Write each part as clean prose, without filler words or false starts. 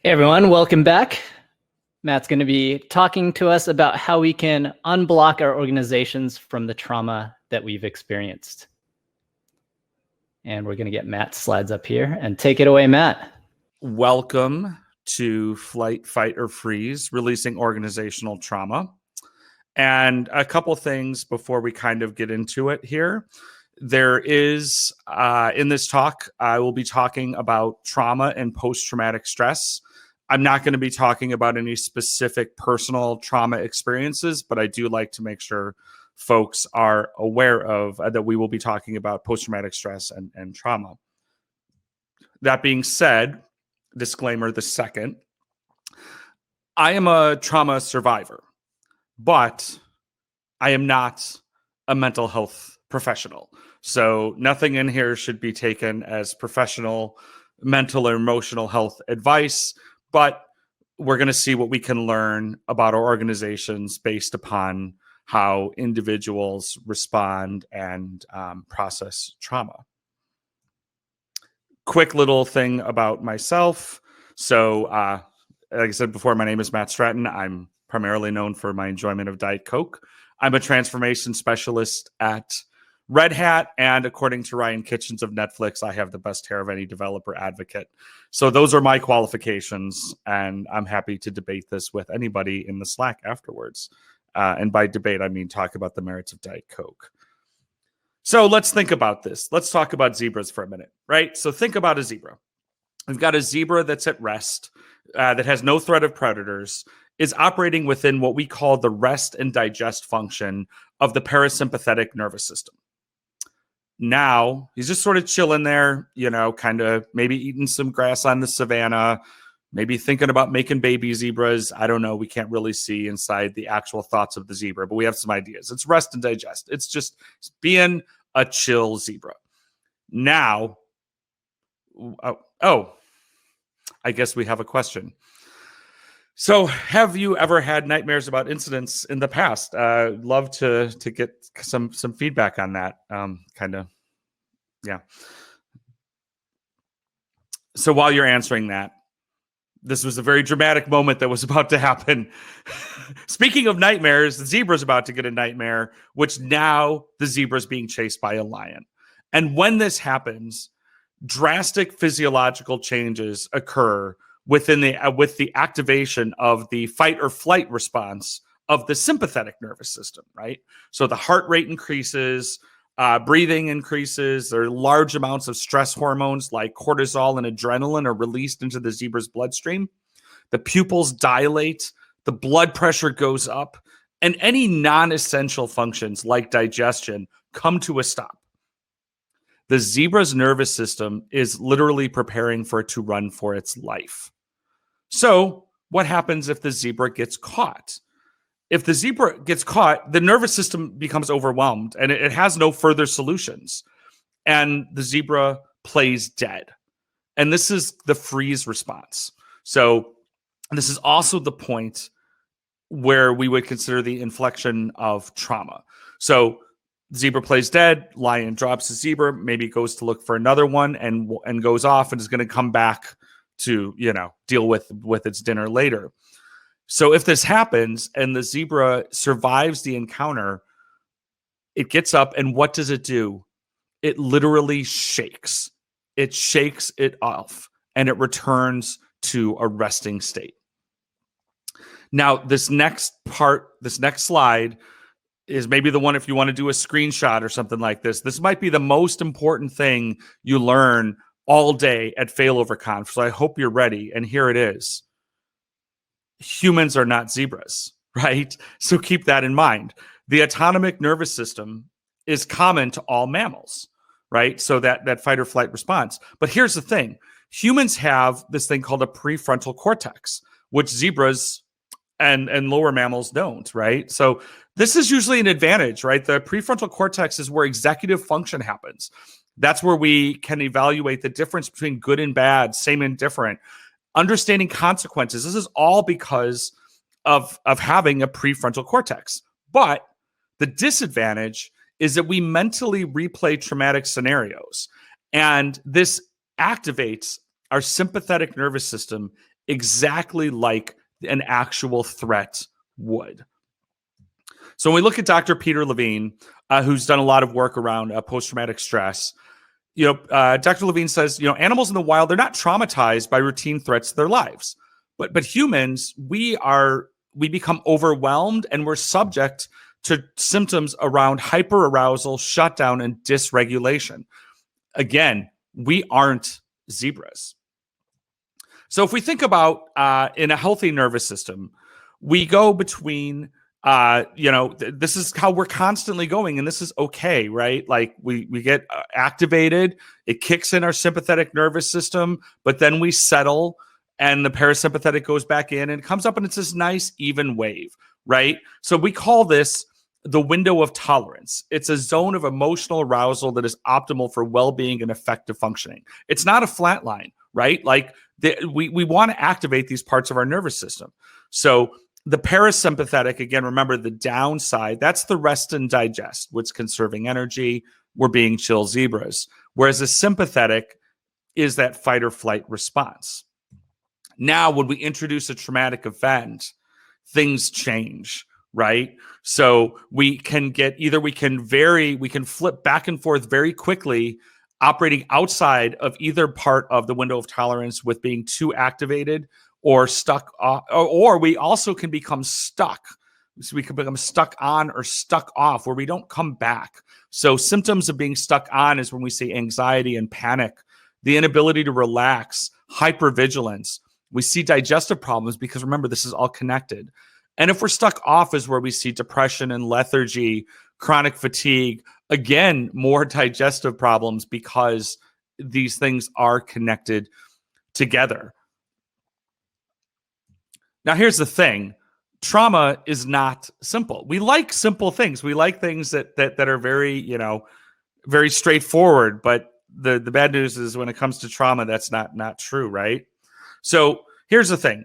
Hey everyone, welcome back. Matt's going to be talking to us about how we can unblock our organizations from the trauma that we've experienced. And we're going to get Matt's slides up here and take it away, Matt. Welcome to Flight, Fight, or Freeze, Releasing Organizational Trauma. And a couple things before we kind of get into it here. There is, in this talk, I will be talking about trauma and post-traumatic stress. I'm not going to be talking about any specific personal trauma experiences, but I do like to make sure folks are aware of that we will be talking about post-traumatic stress and trauma. That being said, disclaimer the second, I am a trauma survivor, but I am not a mental health professional. So nothing in here should be taken as professional mental or emotional health advice, but we're going to see what we can learn about our organizations based upon how individuals respond and process trauma. Quick little thing about myself. So, like I said before, my name is Matt Stratton. I'm primarily known for my enjoyment of Diet Coke. I'm a transformation specialist at Red Hat, and according to Ryan Kitchens of Netflix, I have the best hair of any developer advocate. So those are my qualifications, and I'm happy to debate this with anybody in the Slack afterwards. And by debate, I mean talk about the merits of Diet Coke. So let's think about this. Let's talk about zebras for a minute, right? So think about a zebra. We've got a zebra that's at rest, that has no threat of predators, is operating within what we call the rest and digest function of the parasympathetic nervous system. Now, he's just sort of chilling there, you know, kind of maybe eating some grass on the savannah, maybe thinking about making baby zebras. I don't know. We can't really see inside the actual thoughts of the zebra, but we have some ideas. It's rest and digest. It's just being a chill zebra. Now, I guess we have a question. So have you ever had nightmares about incidents in the past? Love to get some feedback on that. Yeah. So while you're answering that, this was a very dramatic moment that was about to happen. Speaking of nightmares, the zebra's about to get a nightmare, which now the zebra's being chased by a lion. And when this happens, drastic physiological changes occur with the activation of the fight or flight response of the sympathetic nervous system, right? So the heart rate increases, breathing increases, there are large amounts of stress hormones like cortisol and adrenaline are released into the zebra's bloodstream. The pupils dilate, the blood pressure goes up, and any non-essential functions like digestion come to a stop. The zebra's nervous system is literally preparing for it to run for its life. So what happens if the zebra gets caught? If the zebra gets caught, the nervous system becomes overwhelmed and it has no further solutions. And the zebra plays dead. And this is the freeze response. So this is also the point where we would consider the inflection of trauma. So zebra plays dead, lion drops the zebra, maybe goes to look for another one and goes off and is going to come back to, you know, deal with its dinner later. So if this happens and the zebra survives the encounter, it gets up and what does it do? It literally shakes. It shakes it off and it returns to a resting state. Now, this next slide is maybe the one if you want to do a screenshot or something like this. This might be the most important thing you learn all day at Failover Conf. So I hope you're ready. And here it is. Humans are not zebras, right? So keep that in mind. The autonomic nervous system is common to all mammals, right? So that fight or flight response. But here's the thing. Humans have this thing called a prefrontal cortex, which zebras and lower mammals don't, right? So this is usually an advantage, right? The prefrontal cortex is where executive function happens. That's where we can evaluate the difference between good and bad, same and different, understanding consequences. This is all because of having a prefrontal cortex. But the disadvantage is that we mentally replay traumatic scenarios. And this activates our sympathetic nervous system exactly like an actual threat would. So when we look at Dr. Peter Levine, who's done a lot of work around post-traumatic stress, Dr. Levine says, animals in the wild, they're not traumatized by routine threats to their lives. But humans, we become overwhelmed, and we're subject to symptoms around hyperarousal, shutdown, and dysregulation. Again, we aren't zebras. So if we think about in a healthy nervous system, we go between this is how we're constantly going, and this is okay, right? Like we get activated, it kicks in our sympathetic nervous system, but then we settle and the parasympathetic goes back in and it comes up, and it's this nice even wave, right? So we call this the window of tolerance. It's a zone of emotional arousal that is optimal for well-being and effective functioning. It's not a flat line, right? Like we want to activate these parts of our nervous system. So the parasympathetic, again, remember the downside, that's the rest and digest, what's conserving energy. We're being chill zebras. Whereas the sympathetic is that fight or flight response. Now, when we introduce a traumatic event, things change, right? So we can flip back and forth very quickly, operating outside of either part of the window of tolerance with being too activated or stuck, or we also can become stuck. So we can become stuck on or stuck off where we don't come back. So symptoms of being stuck on is when we see anxiety and panic, the inability to relax, hypervigilance. We see digestive problems because remember, this is all connected. And if we're stuck off is where we see depression and lethargy, chronic fatigue, again, more digestive problems because these things are connected together. Now, here's the thing. Trauma is not simple. We like simple things. We like things that are very, very straightforward. But the bad news is when it comes to trauma, that's not true, right? So here's the thing.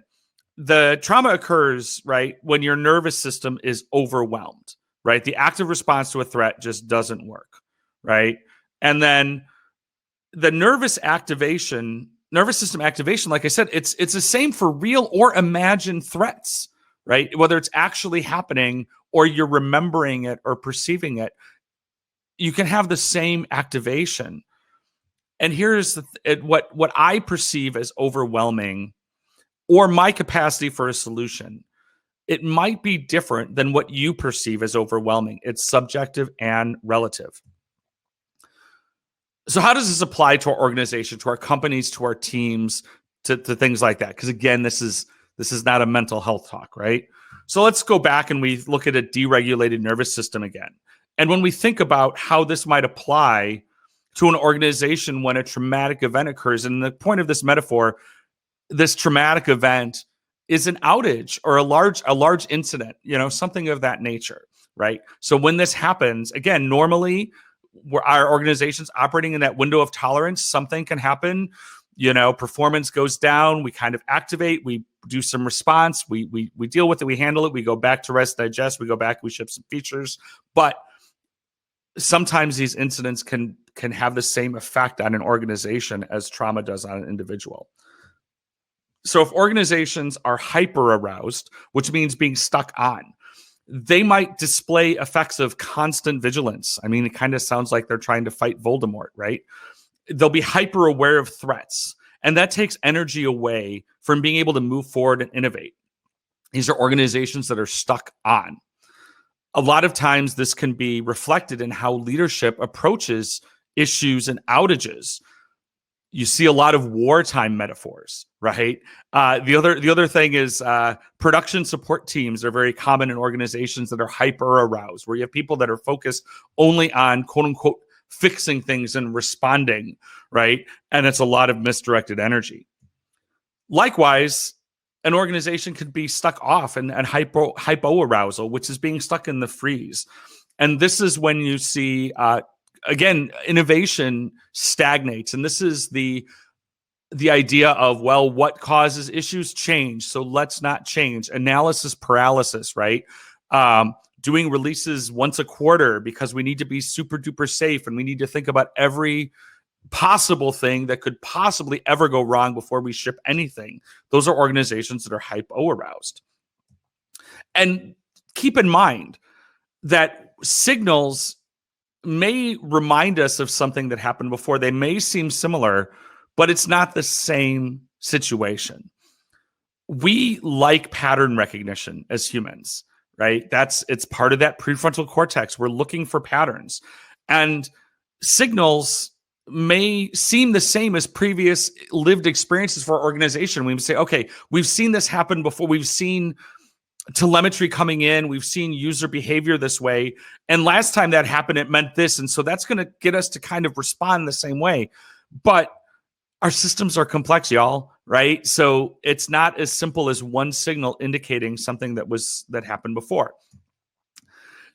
The trauma occurs, right, when your nervous system is overwhelmed, right? The active response to a threat just doesn't work, right? And then the nervous system activation, like I said, it's the same for real or imagined threats, right? Whether it's actually happening or you're remembering it or perceiving it, you can have the same activation. And here's what I perceive as overwhelming or my capacity for a solution. It might be different than what you perceive as overwhelming. It's subjective and relative. So how does this apply to our organization, to our companies, to our teams, to things like that? Because again, this is not a mental health talk, right? So let's go back and we look at a deregulated nervous system again. And when we think about how this might apply to an organization when a traumatic event occurs, and the point of this metaphor, this traumatic event is an outage or a large incident, something of that nature, right? So when this happens, again, normally our organization's operating in that window of tolerance, something can happen, performance goes down, we kind of activate, we do some response, we deal with it, we handle it, we go back to rest, digest, we go back, we ship some features. But sometimes these incidents can have the same effect on an organization as trauma does on an individual. So if organizations are hyper-aroused, which means being stuck on, they might display effects of constant vigilance. I mean, it kind of sounds like they're trying to fight Voldemort, right? They'll be hyper-aware of threats, and that takes energy away from being able to move forward and innovate. These are organizations that are stuck on. A lot of times this can be reflected in how leadership approaches issues and outages. You see a lot of wartime metaphors, right? The other thing is production support teams are very common in organizations that are hyper aroused, where you have people that are focused only on quote unquote fixing things and responding, right? And it's a lot of misdirected energy. Likewise, an organization could be stuck off and hypo-arousal, which is being stuck in the freeze. And this is when you see again, innovation stagnates. And this is the idea of, well, what causes issues? Change. So let's not change. Analysis paralysis, right? Doing releases once a quarter because we need to be super duper safe and we need to think about every possible thing that could possibly ever go wrong before we ship anything. Those are organizations that are hypo-aroused. And keep in mind that signals may remind us of something that happened before. They may seem similar, but it's not the same situation. We like pattern recognition as humans, right? It's part of that prefrontal cortex. We're looking for patterns. And signals may seem the same as previous lived experiences for our organization. We would say, okay, we've seen this happen before. We've seen telemetry coming in. We've seen user behavior this way. And last time that happened, it meant this. And so that's going to get us to kind of respond the same way. But our systems are complex, y'all, right? So it's not as simple as one signal indicating something that happened before.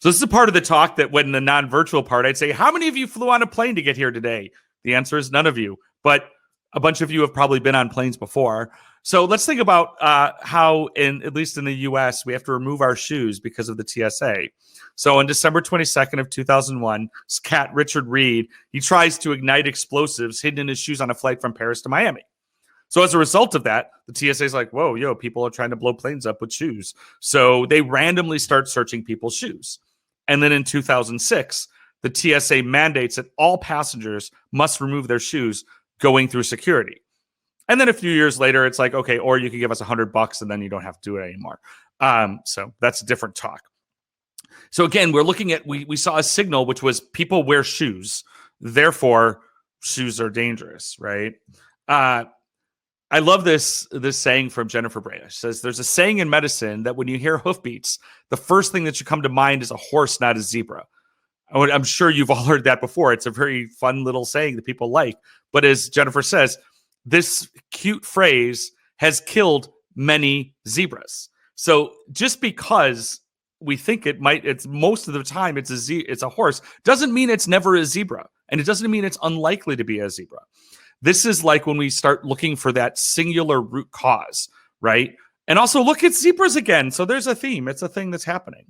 So this is a part of the talk that when the non-virtual part, I'd say, how many of you flew on a plane to get here today? The answer is none of you, but a bunch of you have probably been on planes before. So let's think about how, at least in the US, we have to remove our shoes because of the TSA. So on December 22nd of 2001, this cat, Richard Reed, he tries to ignite explosives hidden in his shoes on a flight from Paris to Miami. So as a result of that, the TSA is like, whoa, people are trying to blow planes up with shoes. So they randomly start searching people's shoes. And then in 2006, the TSA mandates that all passengers must remove their shoes going through security. And then a few years later, it's like, okay, or you can give us $100 and then you don't have to do it anymore. So that's a different talk. So again, we're looking at, we saw a signal, which was people wear shoes. Therefore, shoes are dangerous, right? I love this saying from Jennifer Brea. She says, there's a saying in medicine that when you hear hoofbeats, the first thing that should come to mind is a horse, not a zebra. I'm sure you've all heard that before. It's a very fun little saying that people like. But as Jennifer says, this cute phrase has killed many zebras. So just because we think it's most of the time it's a horse, doesn't mean it's never a zebra. And it doesn't mean it's unlikely to be a zebra. This is like when we start looking for that singular root cause, right? And also look at zebras again. So there's a theme. It's a thing that's happening.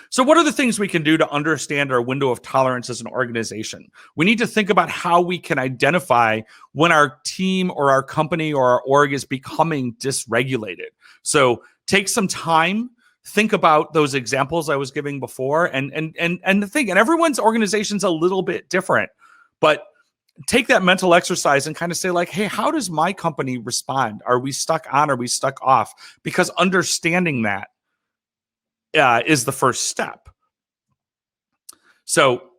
So what are the things we can do to understand our window of tolerance as an organization? We need to think about how we can identify when our team or our company or our org is becoming dysregulated. So take some time, think about those examples I was giving before, and think, and everyone's organization's a little bit different, but take that mental exercise and kind of say like, hey, how does my company respond? Are we stuck on? Are we stuck off? Because understanding that is the first step. So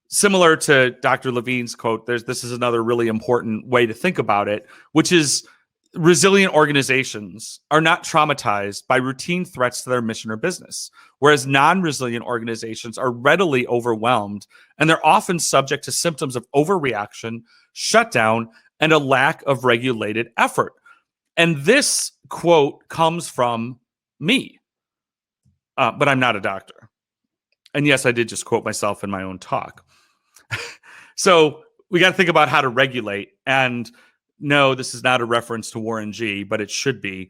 similar to Dr. Levine's quote, this is another really important way to think about it, which is resilient organizations are not traumatized by routine threats to their mission or business, whereas non-resilient organizations are readily overwhelmed, and they're often subject to symptoms of overreaction, shutdown, and a lack of regulated effort. And this quote comes from me. But I'm not a doctor. And yes, I did just quote myself in my own talk. So we got to think about how to regulate. And no, this is not a reference to Warren G, but it should be.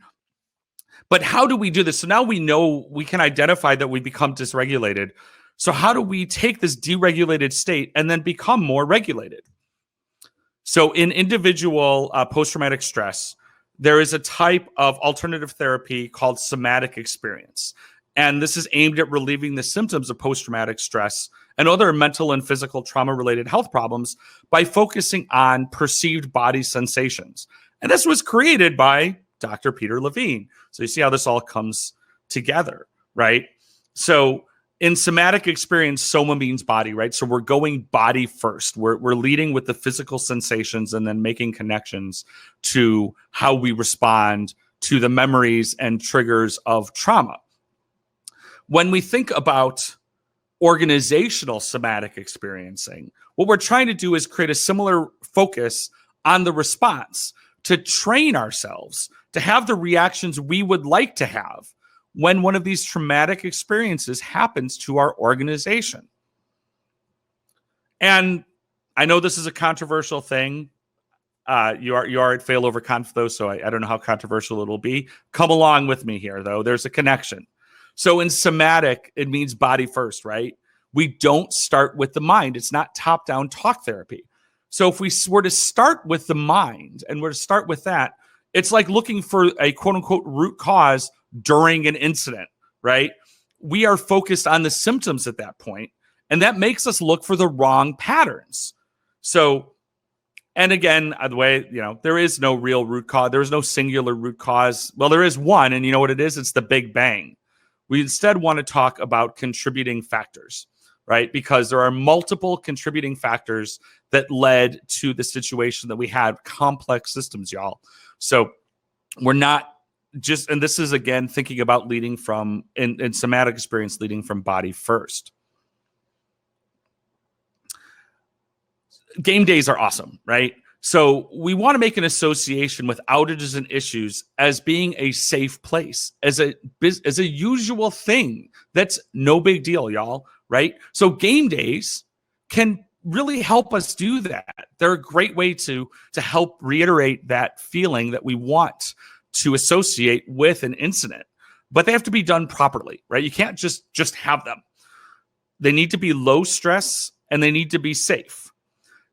But how do we do this? So now we know, we can identify that we become dysregulated. So how do we take this deregulated state and then become more regulated? So in individual post-traumatic stress, there is a type of alternative therapy called somatic experience. And this is aimed at relieving the symptoms of post-traumatic stress and other mental and physical trauma-related health problems by focusing on perceived body sensations. And this was created by Dr. Peter Levine. So you see how this all comes together, right? So in somatic experience, soma means body, right? So we're going body first. We're leading with the physical sensations and then making connections to how we respond to the memories and triggers of trauma. When we think about organizational somatic experiencing, what we're trying to do is create a similar focus on the response to train ourselves to have the reactions we would like to have when one of these traumatic experiences happens to our organization. And I know this is a controversial thing. You are at Failover Conf, though, so I don't know how controversial it'll be. Come along with me here, though. There's a connection. So in somatic, it means body first, right? We don't start with the mind. It's not top-down talk therapy. So if we were to start with the mind and we're to start with that, it's like looking for a quote unquote root cause during an incident, right? We are focused on the symptoms at that point, and that makes us look for the wrong patterns. So, and again, by the way, there is no real root cause. There is no singular root cause. Well, there is one, and you know what it is? It's the Big Bang. We instead want to talk about contributing factors, right? Because there are multiple contributing factors that led to the situation that we had. Complex systems, y'all. So we're not just, and this is again thinking about leading from in somatic experience, leading from body first. Game days are awesome, right? So we want to make an association with outages and issues as being a safe place, as a usual thing. That's no big deal, y'all, right? So game days can really help us do that. They're a great way to help reiterate that feeling that we want to associate with an incident, but they have to be done properly, right? You can't just have them. They need to be low stress and they need to be safe.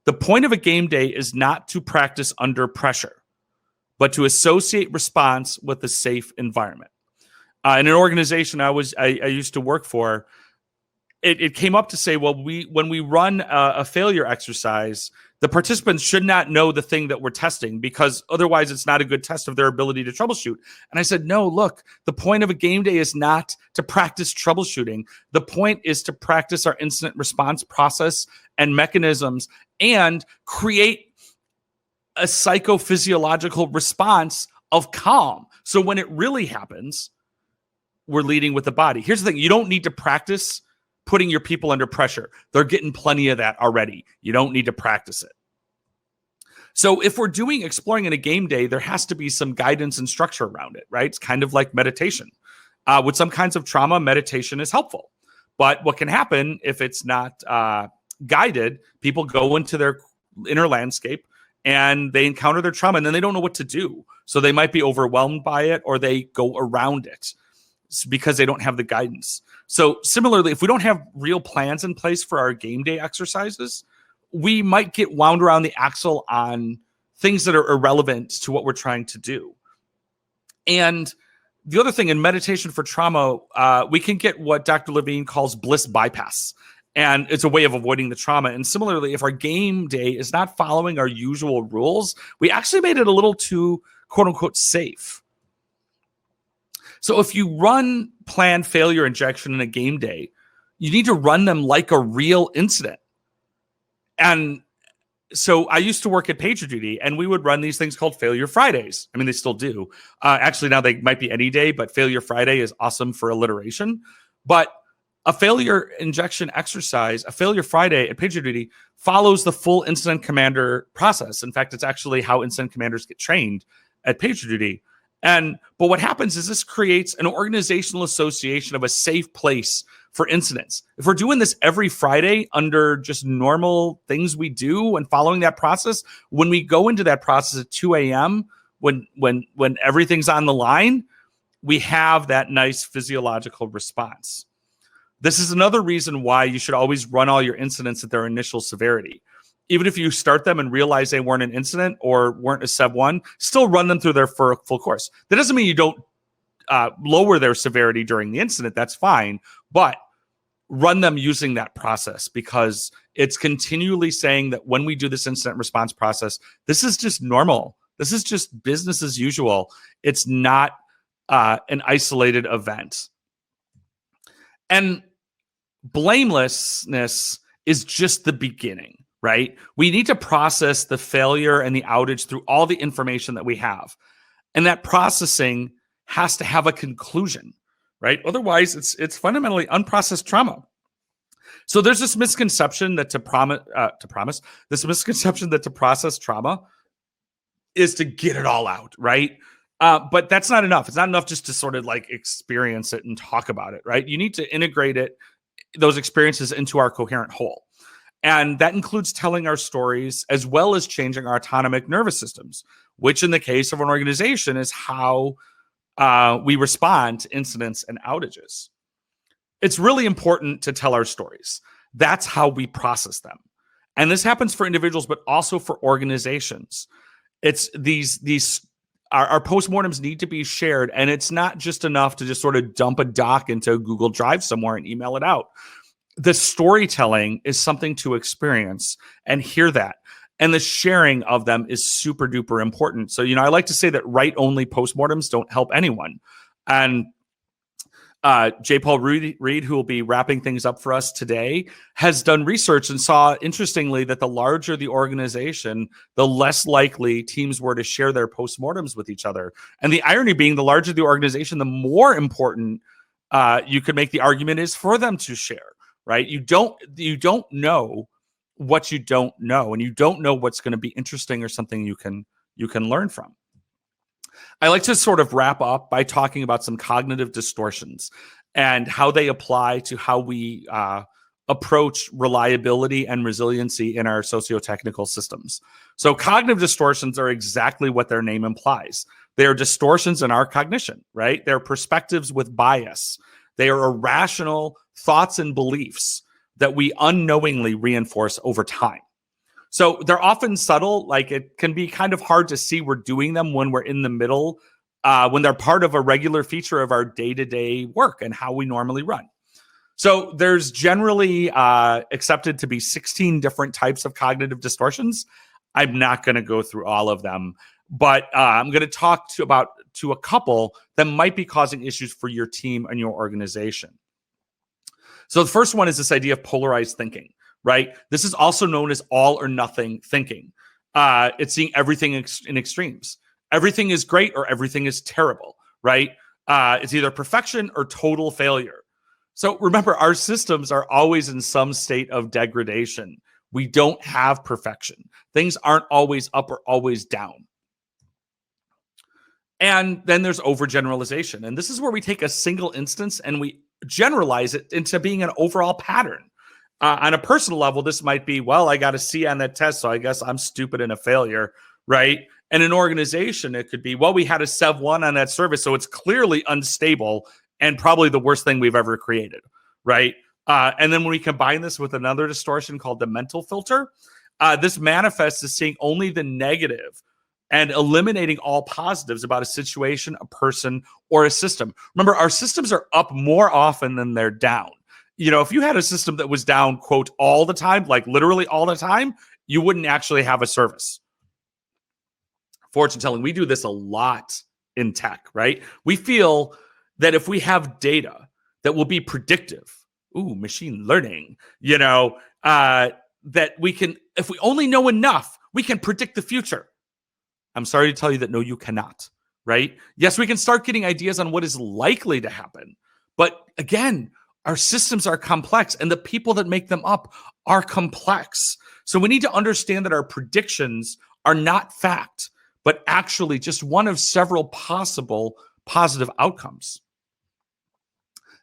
The point of a game day is not to practice under pressure, but to associate response with a safe environment. In an organization I used to work for, it came up to say, well, when we run a failure exercise, the participants should not know the thing that we're testing because otherwise it's not a good test of their ability to troubleshoot. And I said, no, look, the point of a game day is not to practice troubleshooting. The point is to practice our incident response process and mechanisms and create a psychophysiological response of calm. So when it really happens, we're leading with the body. Here's the thing. You don't need to practice putting your people under pressure. They're getting plenty of that already. You don't need to practice it. So if we're doing exploring in a game day, there has to be some guidance and structure around it, right? It's kind of like meditation. With some kinds of trauma, meditation is helpful. But what can happen if it's not guided, people go into their inner landscape and they encounter their trauma and then they don't know what to do. So they might be overwhelmed by it or they go around it because they don't have the guidance. So similarly, if we don't have real plans in place for our game day exercises, we might get wound around the axle on things that are irrelevant to what we're trying to do. And the other thing in meditation for trauma, we can get what Dr. Levine calls bliss bypass. And it's a way of avoiding the trauma. And similarly, if our game day is not following our usual rules, we actually made it a little too, quote unquote, safe. So if you run planned failure injection in a game day, you need to run them like a real incident. And so I used to work at PagerDuty, and we would run these things called Failure Fridays. I mean, they still do. Actually, now they might be any day, but Failure Friday is awesome for alliteration. But a failure injection exercise, a Failure Friday at PagerDuty, follows the full incident commander process. In fact, it's actually how incident commanders get trained at PagerDuty. But what happens is this creates an organizational association of a safe place for incidents. If we're doing this every Friday under just normal things we do and following that process, when we go into that process at 2 a.m., when everything's on the line, we have that nice physiological response. This is another reason why you should always run all your incidents at their initial severity. Even if you start them and realize they weren't an incident or weren't a Sev 1, still run them through their full course. That doesn't mean you don't lower their severity during the incident. That's fine. But run them using that process because it's continually saying that when we do this incident response process, this is just normal. This is just business as usual. It's not an isolated event. And blamelessness is just the beginning. Right? We need to process the failure and the outage through all the information that we have. And that processing has to have a conclusion, right? Otherwise, it's fundamentally unprocessed trauma. So there's this misconception that to process trauma is to get it all out, right? But that's not enough. It's not enough just to sort of like experience it and talk about it, right? You need to integrate those experiences into our coherent whole. And that includes telling our stories as well as changing our autonomic nervous systems, which in the case of an organization is how we respond to incidents and outages. It's really important to tell our stories. That's how we process them. And this happens for individuals, but also for organizations. It's our postmortems need to be shared, and it's not just enough to just sort of dump a doc into Google Drive somewhere and email it out. The storytelling is something to experience and hear that. And the sharing of them is super duper important. So, I like to say that write-only postmortems don't help anyone. And J. Paul Reed, who will be wrapping things up for us today, has done research and saw, interestingly, that the larger the organization, the less likely teams were to share their postmortems with each other. And the irony being, the larger the organization, the more important you could make the argument is for them to share, right? You don't know what you don't know, and you don't know what's going to be interesting or something you can learn from. I like to sort of wrap up by talking about some cognitive distortions and how they apply to how we approach reliability and resiliency in our socio-technical systems. So cognitive distortions are exactly what their name implies. They are distortions in our cognition, right? They're perspectives with bias. They are irrational thoughts and beliefs that we unknowingly reinforce over time. So they're often subtle, like it can be kind of hard to see we're doing them when we're in the middle, when they're part of a regular feature of our day-to-day work and how we normally run. So there's generally accepted to be 16 different types of cognitive distortions. I'm not going to go through all of them, but I'm going to talk to a couple that might be causing issues for your team and your organization. So the first one is this idea of polarized thinking. Right? This is also known as all or nothing thinking. It's seeing everything in extremes. Everything is great or everything is terrible, right? It's either perfection or total failure. So remember, our systems are always in some state of degradation. We don't have perfection. Things aren't always up or always down. And then there's overgeneralization. And this is where we take a single instance and we generalize it into being an overall pattern. On a personal level, this might be, well, I got a C on that test, so I guess I'm stupid and a failure, right? And an organization, it could be, well, we had a Sev 1 on that service, so it's clearly unstable and probably the worst thing we've ever created, right? And then when we combine this with another distortion called the mental filter, this manifests as seeing only the negative and eliminating all positives about a situation, a person, or a system. Remember, our systems are up more often than they're down. If you had a system that was down, quote, all the time, like literally all the time, you wouldn't actually have a service. Fortune telling, we do this a lot in tech, right? We feel that if we have data that will be predictive, machine learning, that we can, if we only know enough, we can predict the future. I'm sorry to tell you that no, you cannot, right? Yes, we can start getting ideas on what is likely to happen. But again, our systems are complex and the people that make them up are complex. So we need to understand that our predictions are not fact, but actually just one of several possible positive outcomes.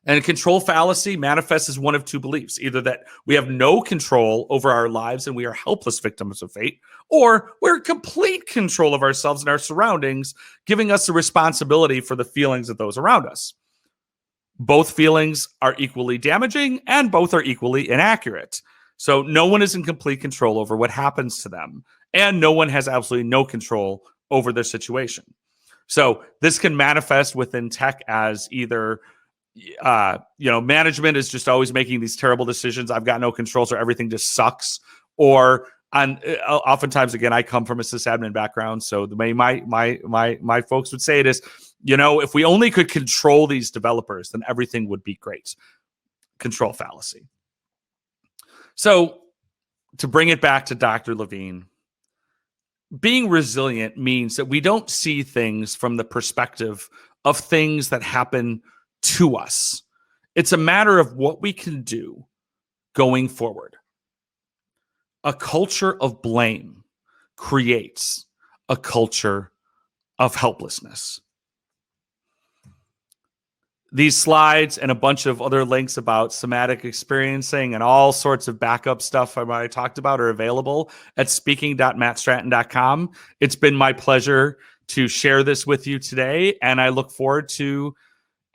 And a control fallacy manifests as one of two beliefs, either that we have no control over our lives and we are helpless victims of fate, or we're in complete control of ourselves and our surroundings, giving us the responsibility for the feelings of those around us. Both feelings are equally damaging and both are equally inaccurate. So no one is in complete control over what happens to them, and no one has absolutely no control over their situation. So this can manifest within tech as either, management is just always making these terrible decisions. I've got no control, so everything just sucks. Or oftentimes, again, I come from a sysadmin background, so the way my folks would say it is, if we only could control these developers, then everything would be great. Control fallacy. So to bring it back to Dr. Levine, being resilient means that we don't see things from the perspective of things that happen to us. It's a matter of what we can do going forward. A culture of blame creates a culture of helplessness. These slides and a bunch of other links about somatic experiencing and all sorts of backup stuff I talked about are available at speaking.mattstratton.com. It's been my pleasure to share this with you today, and I look forward to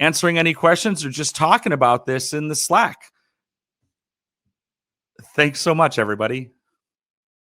answering any questions or just talking about this in the Slack. Thanks so much, everybody.